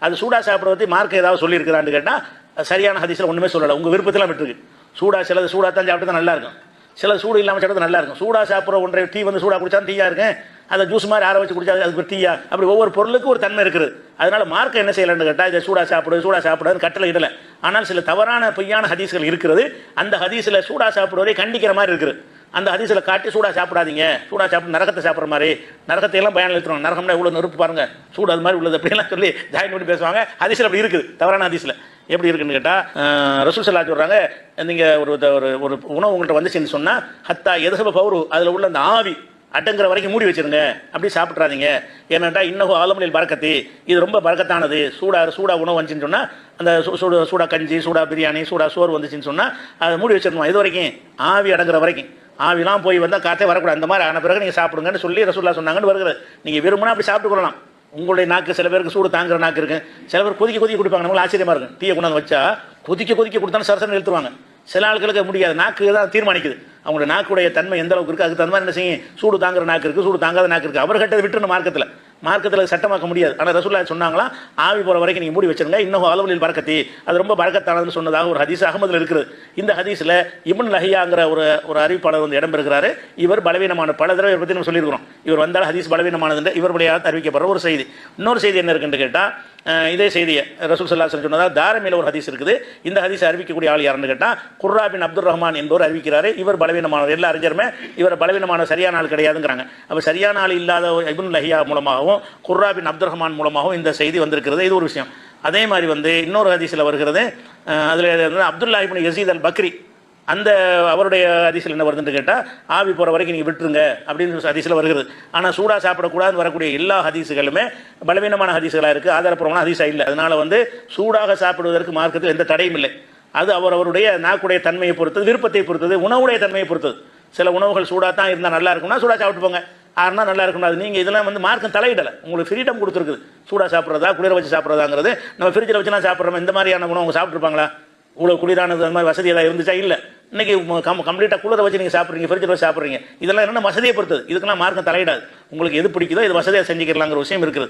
அது சூடாக சாப்பிட்றத மார்க் ஏதாவது சொல்லியிருக்கிறான்னு கேட்டால் சரியான ஹதீஸில் ஒன்றுமே சொல்லலை. உங்கள் விருப்பத்தில் விட்டுருக்கு. சிலது சூடாக தான் சாப்பிட்டு தான் நல்லா இருக்கும், சில சூடு இல்லாமல் சாப்பிட்டு நல்லா இருக்கும். சூடாக சாப்பிட்ற ஒன்றை டீ வந்து சூடாக குடிச்சா டீயாக இருக்கும், அதை ஜூஸ் மாதிரி ஆற வச்சு குடிச்சா அதுக்கு டீயா, அப்படி ஒவ்வொரு பொருளுக்கும் ஒரு தன்மை இருக்குது. அதனால மார்க் என்ன செய்யலன்னு கேட்டால் இதை சூடாக சாப்பிடுன்னு கட்டளை இடலை. ஆனால் சில தவறான பொய்யான ஹதீஸ்கள் இருக்கிறது. அந்த ஹதீஸில் சூடாக சாப்பிடுவதை கண்டிக்கிற மாதிரி இருக்குது. அந்த ஹதீஸில் காட்டி சூடாக சாப்பிடாதீங்க, சூடாக சாப்பிட்டு நரகத்தை சாப்பிட்ற மாதிரி, நரகத்தை எல்லாம் பயன் எழுத்துறோம், நரகம்னா இவ்வளோ நெருப்பு பாருங்க, சூடு அது மாதிரி உள்ளது அப்படிலாம் சொல்லி ஜாயின் பண்ணி பேசுவாங்க. ஹதீஸில் அப்படி இருக்குது. தவறான ஹதீஸில் எப்படி இருக்குன்னு கேட்டால் ரசூல் ஸல்லல்லாஹு அலைஹி சொல்கிறாங்க, நீங்கள் ஒரு உணவு உங்கள்கிட்ட வந்துச்சுன்னு சொன்னால் ஹத்தா எதஹப பௌரு, அதில் உள்ள அந்த ஆவி அடங்குற வரைக்கும் மூடி வச்சிருங்க, அப்படி சாப்பிட்றாதீங்க. ஏன்னாட்டா இன்னும் ஆலமலில் பரக்கத்து, இது ரொம்ப பரக்கத்தானது. சூடாக உணவு வந்துச்சுன்னு சொன்னால், அந்த சூடாக கஞ்சி, சூடாக பிரியாணி, சூடாக சோறு வந்துச்சுன்னு சொன்னால் அதை மூடி வச்சிடணும். இது வரைக்கும் ஆவி அடங்குற வரைக்கும். ஆவிலாம் போய் வந்தால் காற்றே வரக்கூடாது. அந்த மாதிரி ஆன பிறகு நீங்கள் சாப்பிடுங்கன்னு சொல்லி ரசூலுல்லாஹ் சொன்னாங்கன்னு வருகிறது. நீங்கள் விரும்பினா அப்படி சாப்பிட்டு கொள்ளலாம். உங்களுடைய நாக்கு சில பேருக்கு சூடு தாங்குற நாக்கு இருக்கு, சில பேர் கொதிக்க குடிப்பாங்க. நம்மளும் ஆச்சரியமாக இருக்கும். டீயை கொண்டாந்து வச்சா கொதிக்க கொடுத்தாலும் சரசரன்னு இழுத்துருவாங்க. சில ஆட்களுக்கு முடியாது, நாக்கு தான் தீர்மானிக்குது. அவங்களுடைய நாக்குடைய தன்மை எந்த அளவுக்கு இருக்குது, அதுக்கு தகுந்த மாதிரி என்ன செய்யும். சூடு தாங்குற நாக்கு இருக்குது, சூடு தாங்காத நாக்கு இருக்குது. அவர்கிட்ட விட்டுறணும். மார்க்கத்தில் சட்டமாக்க முடியாது. ஆனால் ரசூலுல்லாஹ் சொன்னாங்களா, ஆவி போகிற வரைக்கும் நீங்கள் மூடி வச்சிருங்க, இன்னும் அளவுலில் பரக்கத்தி, அது ரொம்ப பரக்கத்தானதுன்னு சொன்னதாக ஒரு ஹதீஸ் அகமதில் இருக்குது. இந்த ஹதீஸில் இப்னு லஹியாங்கிற ஒரு அறிவிப்பாளர் வந்து இடம் பெறுகிறாரு. இவர் பலவீனமான, பல தடவை இவரை பற்றி நம்ம சொல்லியிருக்கிறோம். இவர் வந்தால் ஹதீஸ் பலவீனமானது என்று இவர் வழியாக அறிவிக்கப்படுற ஒரு செய்தி. இன்னொரு செய்தி என்ன இருக்குன்னு கேட்டால், இதே செய்தியை ரசூல் ஸல்லல்லாஹு அலைஹி வஸல்லம் சொன்னதாக தாரமியில் ஒரு ஹதீஸ் இருக்குது. இந்த ஹதீஸை அறிவிக்கக்கூடிய ஆள் யாருன்னு கேட்டால் குர்ரா பின் அப்துர் ரஹ்மான் என்பவர் அறிவிக்கிறாரு. இவர் பலவீனமானவர். எல்லா அறிஞருமே இவர் பலவீனமான சரியான ஆள் கிடையாதுங்கிறாங்க. அப்போ சரியான ஆள் இல்லாத இப்னு லஹியா மூலமாகவும் குர்ரா பின் அப்துர் ரஹ்மான் மூலமாகவும் இந்த செய்தி வந்திருக்கிறது. இது ஒரு விஷயம். அதே மாதிரி வந்து இன்னொரு ஹதீஸில் வருகிறது. அதில் அப்துல்லாஹ் இப்னு யஸீத் அல் பக்ரி, அந்த அவருடைய ஹதீஸில் என்ன வருதுன்னு கேட்டால் ஆவி போகிற வரைக்கும் நீங்கள் விட்டுருங்க அப்படின்னு ஹதீஸில் வருகிறது. ஆனால் சூடாக சாப்பிடக்கூடாதுன்னு வரக்கூடிய எல்லா ஹதீஸுகளுமே பலவீனமான ஹதீஸுகளாக இருக்குது, ஆதாரப்பூர்வமான ஹதீஸாக இல்லை. அதனால் வந்து சூடாக சாப்பிடுவதற்கு மார்க்கத்தில் எந்த தடையும் இல்லை. அது அவருடைய நாக்குடைய தன்மையை பொறுத்தது, விருப்பத்தை பொறுத்தது, உணவுடைய தன்மையை பொறுத்தது. சில உணவுகள் சூடாக தான் இருந்தால் நல்லா இருக்கும்னா சூடாக சாப்பிட்டு போங்க, ஆறுனா நல்லா இருக்கணும். அது நீங்கள் இதெல்லாம் வந்து மார்க்கம் தலையிடலை, உங்களுக்கு ஃப்ரீடம் கொடுத்துருக்குது. சூடாக சாப்பிட்றதா குளிர வச்சு சாப்பிட்றதாங்கிறது. நம்ம ஃப்ரிட்ஜில் வச்சுலாம் சாப்பிட்றோம். இந்த மாதிரியான உணவு அவங்க சாப்பிட்ருப்பாங்களா? இவ்வளோ குளிரானது அந்த மாதிரி வசதி ஏதாவது இருந்துச்சா? இல்லை. இன்றைக்கி கம்ப்ளீட்டாக குளிர வச்சு நீங்கள் சாப்பிட்றீங்க, ஃப்ரிட்ஜில் வச்சு சாப்பிட்றீங்க. இதெல்லாம் என்னென்ன வசதியை பொறுத்தது. இதுக்கெல்லாம் மார்க்கம் தலையிடாது. உங்களுக்கு எது பிடிக்குதோ இது வசதியாக செஞ்சுக்கலாங்கிற விஷயம் இருக்குது.